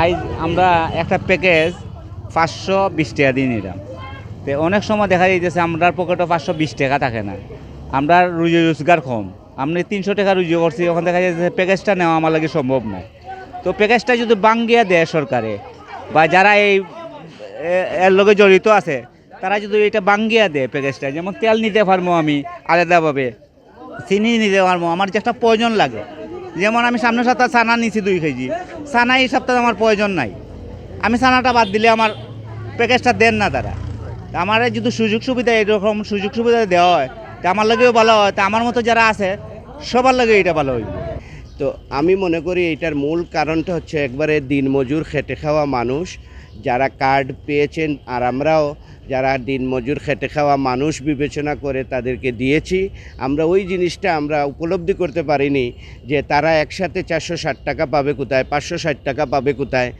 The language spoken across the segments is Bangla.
আজ আমরা একটা প্যাকেজ 520 টাকা দিয়ে নিলাম। তো অনেক সময় দেখা যাইতেছে আমরার পকেটে 520 টাকা থাকে না, আমরা রুজি রোজগার কম, আমি 300 টাকা রুজি করছি, ওখানে দেখা যাচ্ছে প্যাকেজটা নেওয়া আমার লাগে সম্ভব নয়। তো প্যাকেজটা যদি বাঙ্গিয়া দেয় সরকারে, বা যারা এর লগে জড়িত আছে তারা যদি এটা বাঙ্গিয়া দেয় প্যাকেজটা, যেমন তেল নিতে পারবো আমি আলাদাভাবে, চিনি নিতে পারবো, আমার যে একটা প্রয়োজন লাগে। যেমন আমি সামনের সপ্তাহে ছানা নিছি 2 কেজি, ছানা এই সপ্তাহে আমার প্রয়োজন নাই, আমি ছানাটা বাদ দিলে আমার প্যাকেজটা দেন না তারা। আমার যদি সুযোগ সুবিধা এরকম সুযোগ সুবিধা দেওয়া হয় তা আমার লাগেও ভালো হয়, তা আমার মতো যারা আছে সবার লাগে এটা ভালো হইবে। তো আমি মনে করি এটার মূল কারণটা হচ্ছে একবারে দিনমজুর খেটে খাওয়া মানুষ যারা কার্ড পেয়েছেন, আর আমরাও যারা দিনমজুর খেটে খাওয়া মানুষ বিবেচনা করে তাদেরকে দিয়েছি। আমরা ওই জিনিসটা আমরা উপলব্ধি করতে পারিনি যে তারা একসাথে 460 টাকা পাবে কোথায়, 560 টাকা পাবে কোথায়।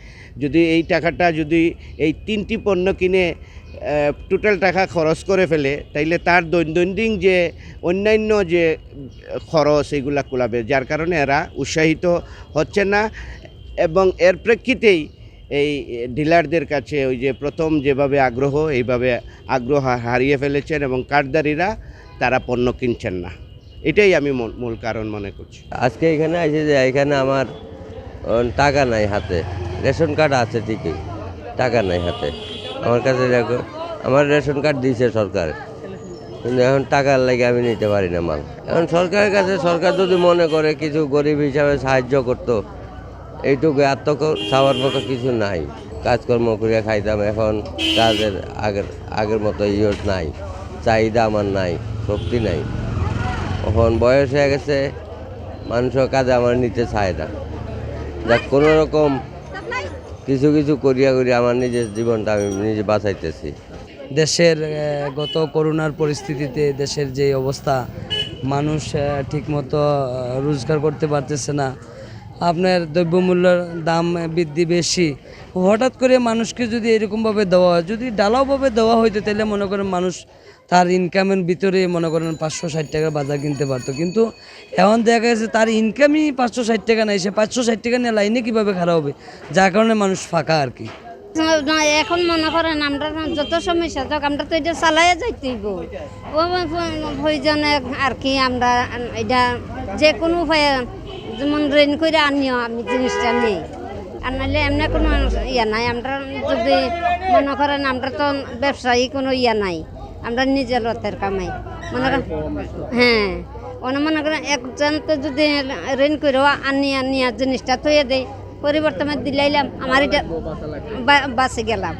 যদি এই টাকাটা যদি এই 3টি পণ্য কিনে টোটাল টাকা খরচ করে ফেলে, তাইলে তার দৈনন্দিন যে অন্যান্য যে খরচ এগুলা কুলাবে, যার কারণে এরা উৎসাহিত হচ্ছে না। এবং এর প্রেক্ষিতেই এই ডিলারদের কাছে ওই যে প্রথম যেভাবে আগ্রহ, এইভাবে আগ্রহ হারিয়ে ফেলেছেন এবং কার্ডধারীরা তারা পণ্য কিনছেন না। এটাই আমি মূল কারণ মনে করছি। আজকে এখানে আসে যে এখানে আমার টাকা নাই হাতে, রেশন কার্ড আছে ঠিকই, টাকা নাই হাতে আমার কাছে। দেখো আমার রেশন কার্ড দিয়েছে সরকার, কিন্তু এখন টাকার লাগে আমি নিতে পারি না মাল। এখন সরকারের কাছে, সরকার যদি মনে করে কিছু গরিব হিসাবে সাহায্য করতো, এইটুকু আর তো চাওয়ার মতো কিছু নাই। কাজকর্ম করে খাইতাম, এখন কাজের আগের মতো ইয়ত নাই, চাহিদা আমার নাই, শক্তি নাই। এখন বয়স হয়ে গেছে, মানুষের কাজে আমার নিতে চায় না। যাক কোনো রকম কিছু কিছু করিয়া আমার নিজের জীবনটা আমি নিজে বাঁচাইতেছি। দেশের গত করোনার পরিস্থিতিতে দেশের যে অবস্থা, মানুষ ঠিকমতো রোজগার করতে পারতেছে না, আপনার দ্রব্যমূল্যের দাম বৃদ্ধি বেশি। হঠাৎ করে মানুষকে যদি এরকমভাবে দেওয়া হয়, যদি ডালাওভাবে দেওয়া হইতো, তাহলে মনে করেন মানুষ তার ইনকামের ভিতরে মনে করেন 560 টাকার বাজার কিনতে পারতো। কিন্তু এখন দেখা গেছে তার ইনকামই 560 টাকা নাই, সে 560 টাকা নিয়ে লাইনে কীভাবে খারাপ হবে, যার কারণে মানুষ ফাঁকা আর কি। এখন মনে করেন আমরা যত সমস্যা থাক, আমরা তো এটা চালাইয়া যাইতেইব। ও প্রয়োজনে আর কি আমরা এটা যে কোনো উপায়ে যেমন রেন করে আনিও আমি জিনিসটা নেই, আর নাহলে এমনি কোনো ইয়া নাই। আমরা যদি মনে করেন আমরা তো ব্যবসায়ী কোনো ইয়া নাই, আমরা নিজের রথের কামাই মনে করেন। হ্যাঁ, মনে করেন একজন তো যদি রেন করেও আনিয়া জিনিসটা থইয়ে দেয়, পরিবর্তনে দিলাইলাম, আমার এটা বাঁচে গেলাম।